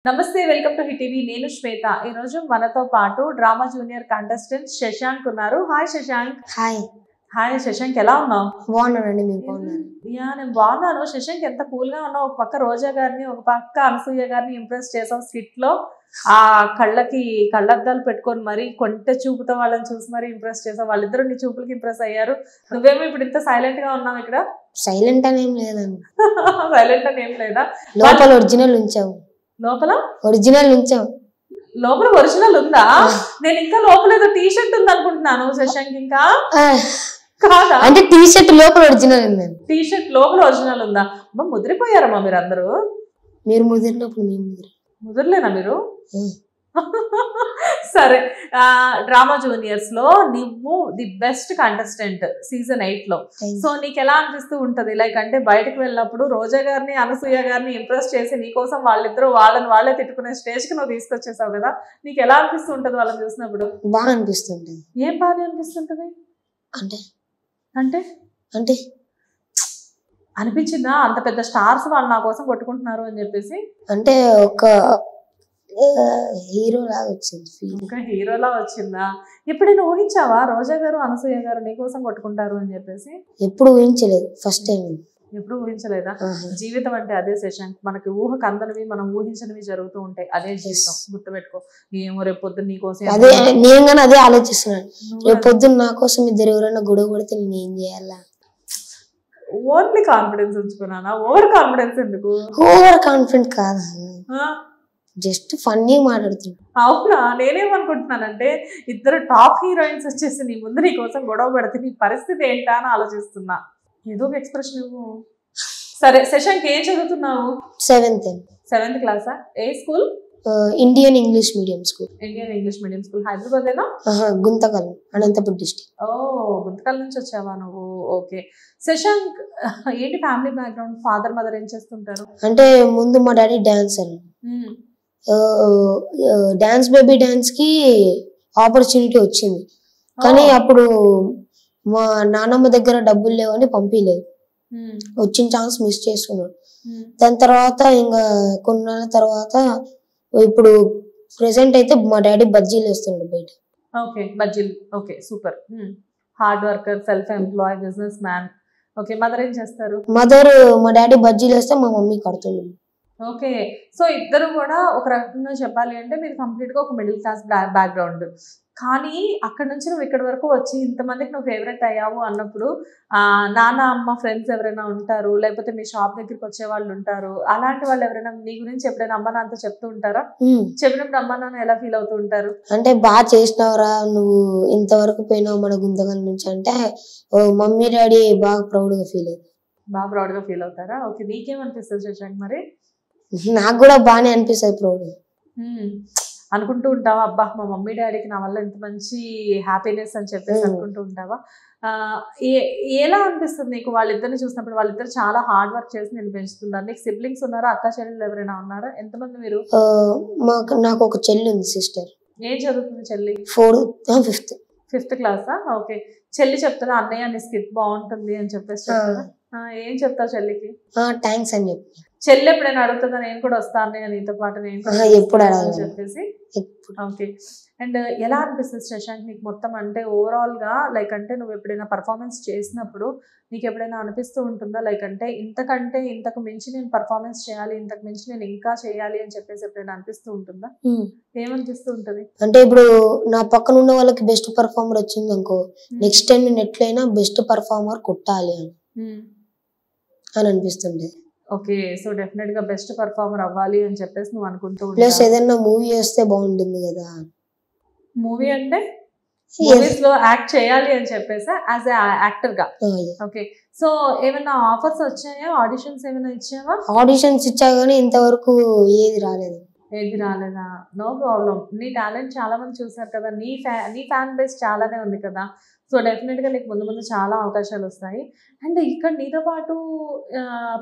నమస్తే welcome to hit TV నేను శ్వేత ఈ రోజు మనతో పాటు డ్రామా జూనియర్ కంటెస్టెంట్ శశాంక్ ఉన్నారు హాయ్ శశాంక్ హాయ్ శశాంక్ ఎలా ఉన్నావు బాగున్నానండి మీరు బాగున్నారు నేను బాగున్నాను శశాంక్ ఎంత కూల్ గా ఉన్నావు ఒక పక్క రోజా గారిని ఒక పక్క అనసూయ గారిని ఇంప్రెస్ చేసావు స్కిట్ లో ఆ కళ్ళద్దాలు పెట్టుకొని మరి కొంటె చూపుతో వాళ్ళని చూసి మరి ఇంప్రెస్ చేసావు వాళ్ళిద్దరు నీ చూపులకి ఇంప్రెస్ అయ్యారు నువ్వేమో ఇప్పుడు ఇంత సైలెంట్ గా ఉన్నావు ఇక్కడ సైలెంట్ అని ఏం లేదండి సైలెంట్ అని ఏం లేదా లోపల ఒరిజినల్ ఉంచావు లోపల ఒరిజినల్ ఉంచావు లోపల ఒరిజినల్ ఉందా నేను ఇంకా లోపల ఏదో టీ షర్ట్ ఉంది అనుకుంటున్నాను శశాంక్ ఇంకా కాదా అంటే టీ షర్ట్ లోపల ఒరిజినల్ ఉందండి టీ షర్ట్ లోపల ఒరిజినల్ ఉందా అమ్మ ముదిరిపోయారమ్మా మీరు అందరూ మీరు ముదిరినప్పుడు మేము ముదిరలేనా మీరు సరే డ్రామా జూనియర్స్ లో నువ్వు ది బెస్ట్ కంటెస్టెంట్ సీజన్ 8 లో సో నీకు ఎలా అనిపిస్తూ ఉంటది లైక్ అంటే బయటకు వెళ్ళినప్పుడు రోజా గారిని అనసూయ గారిని ఇంప్రెస్ చేసి నీకోసం వాళ్ళిద్దరూ వాళ్ళే తిట్టుకునే స్టేజ్ కి నువ్వు తీసుకొచ్చేసావు కదా నీకు ఎలా అనిపిస్తూ ఉంటది వాళ్ళని చూసినప్పుడు బాగా అనిపిస్తుంది ఏం బాగా అనిపిస్తుంటది అంటే అంటే అంటే అనిపించిందా అంత పెద్ద స్టార్స్ వాళ్ళు నా కోసం కొట్టుకుంటున్నారు అని చెప్పేసి అంటే ఒక హీరో లాగా వచ్చింది ఇంకా హీరోలా వచ్చిందా ఎప్పుడైనా ఊహించావా రోజా గారు అనసూయ గారు నీకోసం కొట్టుకుంటారు అని చెప్పేసి ఎప్పుడు ఊహించలేదు ఫస్ట్ టైం ఎప్పుడు ఊహించలేదా జీవితం అంటే అదే శశాంక్ మనకి ఊహకు అందనివి మనం ఊహించనివి జరుగుతూ ఉంటాయి అదే జీవితం గుర్తుపెట్టుకో ఏమో రేపు పొద్దున్న నీకోసం అదే నేను కానీ అదే ఆలోచిస్తున్నాను రేపు పొద్దున్న నా కోసం ఇద్దరు ఎవరైనా గొడవ పడితే నేను ఏం చేయాలా ఓన్లీ కాన్ఫిడెన్స్ ఉంచుకున్నానా ఓవర్ కాన్ఫిడెన్స్ ఎందుకు ఓవర్ కాన్ఫిడెంట్ కాదు జస్ట్ ఫన్నీ మాట్లాడుతున్నా అవునా నేనేమనుకుంటున్నానంటే ఇద్దరు టాప్ హీరోయిన్స్ వచ్చేసి నీ ముందు నీ కోసం గొడవ పడితే నీ పరిస్థితి ఏంటా అని ఆలోచిస్తున్నా ఏదో ఒక ఎక్స్ప్రెషన్ ఇవ్వు సరే శశాంక్ ఏం చదువుతున్నావు సెవెంత్ క్లాసా ఏ school Indian English medium school హైదరాబాదేనా గుంతకల్ అనంతపురం డిస్ట్రిక్ట్ గుంతకల్ నుంచి వచ్చావా నువ్వు ఓకే శశాంక్ ఏంటి ఫ్యామిలీ బ్యాక్గ్రౌండ్ ఫాదర్ మదర్ ఏం చేస్తుంటారు అంటే ముందు మా daddy dancer dance baby dance కి ఆపర్చునిటీ వచ్చింది కానీ అప్పుడు మా నాన్నమ్మ దగ్గర డబ్బులు లేవని పంపించలేదు వచ్చిన ఛాన్స్ మిస్ చేసుకున్నాడు దాని తర్వాత ఇంకా కొన్ని నెలల తర్వాత ఇప్పుడు ప్రెసెంట్ అయితే మా డాడీ బజ్జీలు వేస్తున్నాడు బయట ఓకే బజ్జీలు okay super hard worker self employee business man okay mother ఏం చేస్తారు మదర్ మా డాడీ బజ్జీలు వేస్తే మా మమ్మీ కడుతుంది ఓకే సో ఇద్దరు కూడా ఒక రకంగా చెప్పాలి అంటే మీరు కంప్లీట్ గా ఒక మిడిల్ క్లాస్ బ్యాక్గ్రౌండ్ కానీ అక్కడ నుంచి నువ్వు ఇక్కడ వరకు వచ్చి ఇంతమందికి నువ్వు ఫేవరెట్ అయ్యావు అన్నప్పుడు నాన్న అమ్మ ఫ్రెండ్స్ ఎవరైనా ఉంటారు లేకపోతే మీ షాప్ దగ్గరికి వచ్చే వాళ్ళు ఉంటారు అలాంటి వాళ్ళు ఎవరైనా నీ గురించి ఎప్పుడైనా అమ్మ నాన్నతో చెప్తూ ఉంటారా చెప్పినప్పుడు అమ్మ నాన్న ఎలా ఫీల్ అవుతూ ఉంటారు అంటే బాగా చేసినావురా నువ్వు ఇంతవరకు పోయినావు మన గుంతకల్ నుంచి అంటే మమ్మీ డాడీ బాగా ప్రౌడ్ గా ఫీల్ అవుతారా ఓకే నీకేమనిపిస్తుంది శశాంక్ మరి నాకు కూడా బాగానే అనిపిస్తుంది ప్రౌడ్ అనుకుంటూ ఉంటావా అబ్బా మా మమ్మీ డాడీకి నా వల్ల ఇంత మంచి హ్యాపీనెస్ అని చెప్పేసి అనుకుంటూ ఉంటావా ఎలా అనిపిస్తుంది నీకు వాళ్ళిద్దరిని చూసినప్పుడు వాళ్ళిద్దరు చాలా హార్డ్ వర్క్ చేసి నేను పెంచుతున్నారు నీకు సిబ్లింగ్స్ ఉన్నారా అక్క చెల్లెలు ఎవరైనా ఉన్నారా ఎంతమంది మీరు నాకు ఒక చెల్లి ఉంది సిస్టర్ ఏం చదువుతుంది చెల్లి ఫిఫ్త్ క్లాసా ఓకే చెల్లి చెప్తారా అన్నయ్య నీ స్కిట్ బాగుంటుంది అని చెప్పేసి చెప్తారా ఏం చెప్తావు చెల్లికి థ్యాంక్స్ అని చెప్పి చెల్లి ఎప్పుడైనా అడుగుతుందా నేను కూడా వస్తాను నీతో పాటు నేను ఎప్పుడు చెప్పేసి ఓకే అండ్ ఎలా అనిపిస్తుంది శశాంక్ నీకు మొత్తం అంటే ఓవరాల్ గా లైక్ అంటే నువ్వు ఎప్పుడైనా పర్ఫార్మెన్స్ చేసినప్పుడు నీకు ఎప్పుడైనా అనిపిస్తూ ఉంటుందా లైక్ అంటే ఇంతకు మించి నేను పర్ఫార్మెన్స్ చేయాలి ఇంతకు మించి నేను ఇంకా చేయాలి అని చెప్పేసి ఎప్పుడైనా అనిపిస్తూ ఉంటుందా ఏమనిపిస్తూ ఉంటది అంటే ఇప్పుడు నా పక్కన ఉన్న వాళ్ళకి బెస్ట్ పర్ఫార్మర్ వచ్చింది అనుకో నెక్స్ట్ టైం నేను ఎట్లయినా బెస్ట్ పర్ఫార్మర్ కొట్టాలి అని అనిపిస్తుంది ఓకే సో డెఫినెట్ గా బెస్ట్ పర్ఫార్మర్ అవ్వాలి అని చెప్పేసి నువ్వు అనుకుంటూ ప్లస్ ఏదైనా మూవీ చేస్తే బాగుంటుంది కదా మూవీ అంటే మూవీస్ లో యాక్ట్ చేయాలి అని చెప్పేసి యాజ్ ఏ యాక్టర్ గా ఓకే సో ఏమైనా ఆఫర్స్ వచ్చాయా ఆడిషన్స్ ఏమైనా ఇచ్చావా ఆడిషన్స్ ఇచ్చా కానీ ఇంతవరకు ఏది రాలేదా నో ప్రాబ్లం నీ టాలెంట్ చాలా మంది చూసారు కదా నీ ఫ్యాన్ బేస్ చాలానే ఉంది కదా సో డెఫినెట్ గా నీకు ముందు చాలా అవకాశాలు వస్తాయి అండ్ ఇక్కడ నీతో పాటు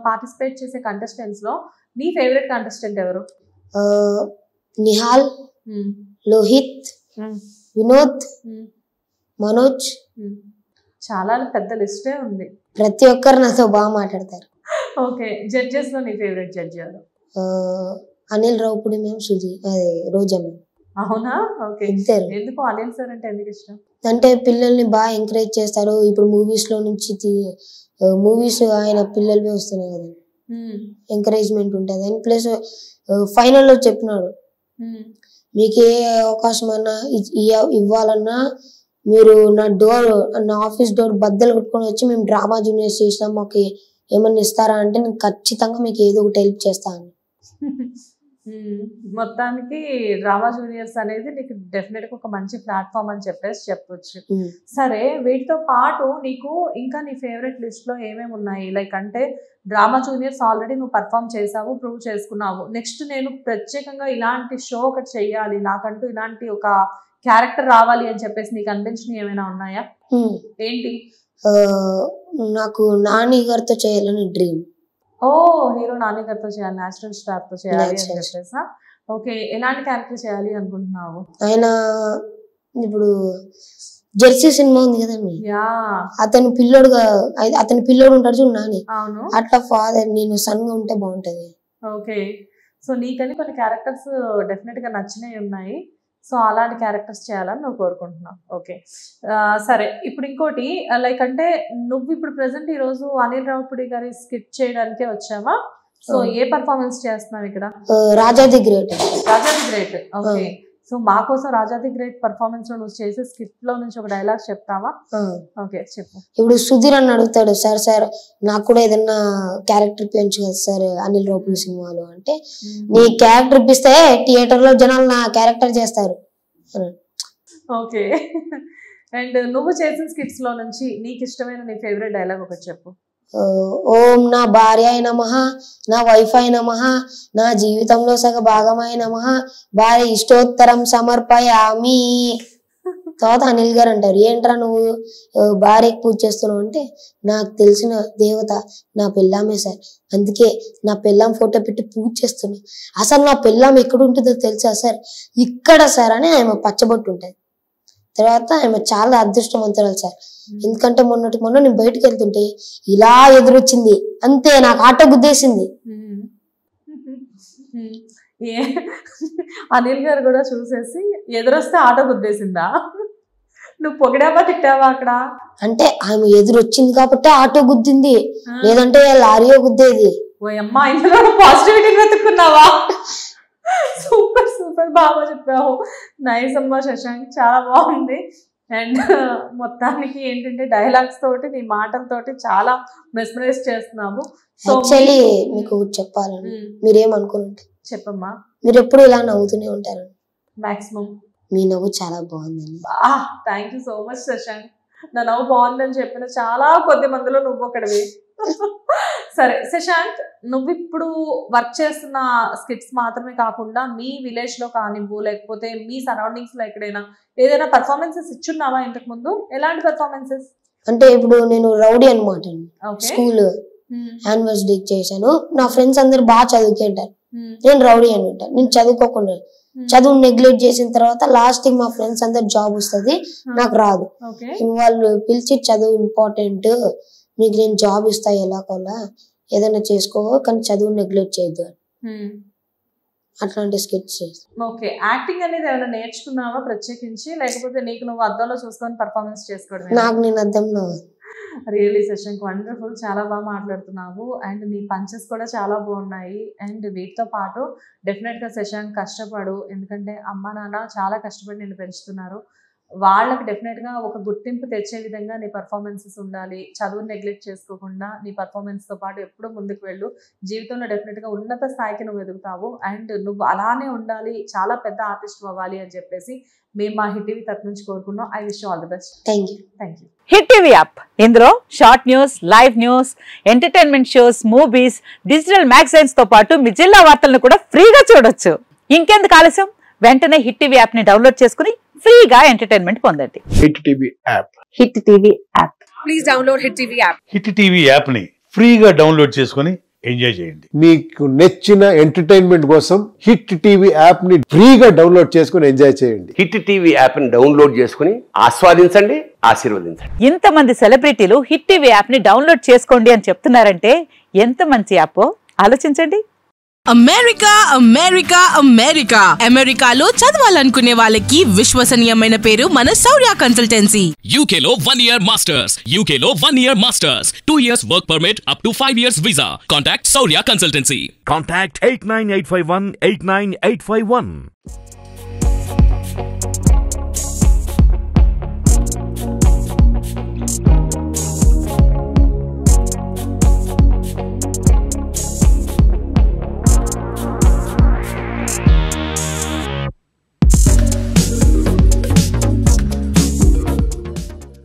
పార్టిసిపేట్ చేసే కంటెస్టెంట్స్ లో నీ ఫేవరెట్ కంటెస్టెంట్ ఎవరు నిహాల్ లోహిత్ వినోద్ మనోజ్ చాలా పెద్ద లిస్టే ఉంది ప్రతి ఒక్కరు నాతో బాగా మాట్లాడతారు ఓకే జడ్జెస్ లో నీ ఫేవరెట్ జడ్జి ఎవరు అనిల్ రావుపూడి మేము సుధీ అదే రోజా మేము. అవునా? ఓకే. ఇద్దరు. ఎందుకు అనిల్ సార్ అంటే ఎందుకు ఇష్టం? అంటే పిల్లల్ని బాగా ఎంకరేజ్ చేస్తారు. ఇప్పుడు మూవీస్ లో నుంచి మూవీస్ ఆయన పిల్లలవే వస్తున్నాయి కదా, ఎంకరేజ్మెంట్ ఉంటుంది అని. ప్లస్ ఫైనల్లో చెప్పినాడు, మీకు ఏ అవకాశం అన్నా ఇవ్వాలన్నా మీరు నా ఆఫీస్ డోర్ బద్దలు కొట్టుకొని వచ్చి మేము డ్రామా జూనియర్స్ చేసినాం, మాకు ఏమన్నా ఇస్తారా అంటే నేను ఖచ్చితంగా మీకు ఏదో ఒకటి హెల్ప్ చేస్తాను. మొత్తానికి డ్రామా జూనియర్స్ అనేది నీకు డెఫినెట్ గా ఒక మంచి ప్లాట్ఫామ్ అని చెప్పొచ్చు. సరే, వీటితో పాటు నీకు ఇంకా నీ ఫేవరెట్ లిస్ట్ లో ఏమేమి ఉన్నాయి? లైక్ అంటే డ్రామా జూనియర్స్ ఆల్రెడీ నువ్వు పర్ఫామ్ చేసావు, ప్రూవ్ చేసుకున్నావు. నెక్స్ట్ నేను ప్రత్యేకంగా ఇలాంటి షో ఒకటి చెయ్యాలి, నాకంటూ ఇలాంటి ఒక క్యారెక్టర్ రావాలి అని చెప్పేసి నీకు అనిపించినవి ఏమైనా ఉన్నాయా? ఏంటి? నాకు నాని గారితో చేయాలని డ్రీమ్. ఓ, హీరో నాని గారితో చేయాలి, నేచురల్ స్టార్ తో చేయాలి అని చెప్పేసా? ఓకే, ఎలాంటి క్యారెక్టర్ చేయాలి అనుకుంటున్నావు? ఆయన ఇప్పుడు జెర్సీ సినిమా ఉంది కదండి, అతని పిల్లోడు ఉంటాడు చూడు నాని, అట్లా ఫాదర్ నేను సన్ గా ఉంటే బాగుంటది. ఓకే, సో నీకని కొన్ని క్యారెక్టర్స్ డెఫినెట్ గా నచ్చినవి ఉన్నాయి, సో అలాంటి క్యారెక్టర్స్ చేయాలని నువ్వు కోరుకుంటున్నావు. ఓకే, సరే. ఇప్పుడు ఇంకోటి, లైక్ అంటే నువ్వు ఇప్పుడు ప్రెసెంట్ ఈ రోజు అనిల్ రావుపూడి గారి స్కిట్ చేయడానికే వచ్చావా? సో ఏ పర్ఫార్మెన్స్ చేస్తున్నావు ఇక్కడ? రాజాది గ్రేట్. రాజాది గ్రేట్. ఓకే, సో మా కోసం రాజాది గ్రేట్ పర్ఫార్మెన్స్ లో నువ్వు చేసే స్కిట్ లో నుంచి ఒక డైలాగ్ చెప్తావా? ఓకే, చెప్పు. ఇప్పుడు సుధీర్ అని అడుగుతాడు, సార్ నాకు కూడా ఏదన్నా క్యారెక్టర్ ఇప్పించు కదా సార్ అనిల్ రావుపూడి సినిమాలో అంటే, నీ క్యారెక్టర్ ఇప్పిస్తే థియేటర్ లో జనాలు నా క్యారెక్టర్ చేస్తారు. ఓకే, అండ్ నువ్వు చేసిన స్కిట్స్ లో నుంచి నీకు ఇష్టమైన నీ ఫేవరెట్ డైలాగ్ ఒకటి చెప్పు. ఓం నా భార్య అయి నమః, నా వైఫ్ అయి నమః, నా జీవితంలో సగ భాగమై నమః, భార్య ఇష్టోత్తరం సమర్పయామి. తర్వాత అనిల్ గారు అంటారు, ఏంట్రా నువ్వు భార్యకి పూజ చేస్తున్నావు అంటే, నాకు తెలిసిన దేవత నా పెళ్ళామే సార్, అందుకే నా పెళ్ళాం ఫోటో పెట్టి పూజ చేస్తున్నా. అసలు నా పెళ్ళాం ఎక్కడ ఉంటుందో తెలుసా సార్? ఇక్కడ సార్ అని ఆమె పచ్చబొట్టు ఉంటుంది. తర్వాత ఆమె చాలా అదృష్టవంతురాలు సార్, ఎందుకంటే మొన్న నేను బయటకు వెళ్తుంటే ఇలా ఎదురొచ్చింది, అంతే నాకు ఆటో గుద్దేసింది. అనిల్ గారు కూడా చూసేసి ఎదురొస్తే ఆటో గుద్దేసిందా? నువ్వు పొగిడావా తిట్టావా అక్కడ? అంటే ఆమె ఎదురొచ్చింది కాబట్టి ఆటో గుద్దింది, లేదంటే లారీయో గుద్దేది. ఓ అమ్మా, ఇందులో పాజిటివిటీ వెతుక్కున్నావా? సూపర్ సూపర్, బాగా చెప్పావు. నైస్ అమ్మా శశాంక్, చాలా బాగుంది. అండ్ మొత్తానికి ఏంటంటే డైలాగ్స్ తోటి నీ మాటలతోటి చాలా మెస్మరైజ్ చేస్తున్నావు. సో మీకు చెప్పాలని మీరేమనుకుంటే చెప్పమ్మా. మీరు ఎప్పుడు ఇలా నవ్వుతూనే ఉంటారు మాక్సిమం. మీ నవ్వు చాలా బాగుందండి. Thank you so much Shashank. నా నవ్వు బాగుందని చెప్పిన చాలా కొద్ది మందిలో నువ్వు ఒకటివి. సరే శశాంక్, నువ్వు ఇప్పుడు వర్క్ చేస్తున్న స్కిట్స్ మాత్రమే కాకుండా మీ విలేజ్ లో కానివ్వు, లేకపోతే మీ సరౌండింగ్స్ లో ఎక్కడైనా ఏదైనా పర్ఫార్మెన్సెస్ ఇచ్చున్నావా ఇంతకు ముందు? ఎలాంటి పర్ఫార్మెన్సెస్? అంటే ఇప్పుడు నేను రౌడీ అనమాట, స్కూల్ యాన్యువల్ డే చేశాను. నా ఫ్రెండ్స్ అందరు బాగా చదువుకుంటారు, నేను రౌడీ అనమాట. నేను చదువుకోకుండా చదువు నెగ్లెక్ట్ చేసిన తర్వాత లాస్ట్ మా ఫ్రెండ్స్ అందరు జాబ్ వస్తుంది, నాకు రాదు. వాళ్ళు పిలిచి చదువు ఇంపార్టెంట్, నీకు నేను జాబ్ ఇస్తా ఎలాగోలా ఏదైనా చేసుకో, కానీ చదువు నెగ్లెక్ట్ చేయద్దు, అట్లాంటి స్కిట్స్ చేస్తాను. ఓకే, యాక్టింగ్ అనేది ఏమైనా నేర్చుకున్నావా ప్రత్యేకించి, లేకపోతే నీకు నువ్వు అద్దంలో చూసుకొని పర్ఫార్మెన్స్ చేసుకోవడం? నాకు నేను అద్దంలో. రియలీ శశాంక్, వండర్ఫుల్, చాలా బాగా మాట్లాడుతున్నావు. అండ్ నీ పంచెస్ కూడా చాలా బాగున్నాయి. అండ్ వీటితో పాటు డెఫినెట్ గా శశాంక్ కష్టపడు, ఎందుకంటే అమ్మ నాన్న చాలా కష్టపడి నిన్ను పెంచుతున్నారు. వాళ్ళకి డెఫినెట్ గా ఒక గుర్తింపు తెచ్చే విధంగా నీ పర్ఫార్మెన్సెస్ ఉండాలి. చదువుని నెగ్లెక్ట్ చేసుకోకుండా నీ పర్ఫార్మెన్స్ తో పాటు ఎప్పుడూ ముందుకు వెళ్ళు. జీవితంలో డెఫినెట్ గా ఉన్నత స్థాయికి నువ్వు ఎదుగుతావు. అండ్ నువ్వు అలానే ఉండాలి, చాలా పెద్ద ఆర్టిస్ట్ అవ్వాలి అని చెప్పేసి మేము మా హిట్ టీవీ తరఫు నుంచి కోరుకున్నాం. I wish you all the best. Thank you. Thank you. Hit TV app, ఇందులో short news, live news, entertainment shows, movies, digital magazines తో పాటు మీ జిల్లా వార్తలను కూడా ఫ్రీగా చూడొచ్చు. ఇంకెందుకు ఆలస్యం, వెంటనే హిట్ టీవీ యాప్ ని డౌన్లోడ్ చేసుకుని ఫ్రీగా ఎంటర్టైన్మెంట్ పొందండి. Hit TV app. Hit TV app. Please download hit TV app. Hit TV app ని ఫ్రీగా డౌన్లోడ్ చేసుకుని ఎంజాయ్ చేయండి. మీకు నచ్చిన ఎంటర్టైన్మెంట్ కోసం హిట్ టీవీ యాప్ ని ఫ్రీగా డౌన్లోడ్ చేసుకుని ఎంజాయ్ చేయండి. హిట్ టీవీ యాప్ ని డౌన్లోడ్ చేసుకుని ఆస్వాదించండి, ఆశీర్వదించండి. ఇంతమంది సెలబ్రిటీలు హిట్ టీవీ యాప్ ని డౌన్లోడ్ చేసుకోండి అని చెప్తున్నారంటే ఎంత మంచి యాప్ ఆలోచించండి. అమెరికా అమెరికా అమెరికా అమెరికాలో చదవాలనుకునే వాళ్ళకి విశ్వసనీయమైన పేరు మన శౌర్య కన్సల్టెన్సీ. UK లో 1 year masters. UK లో 1 year masters. 2 years work permit up to 5 years visa. Contact Saurya Consultancy. Contact 89851 89851.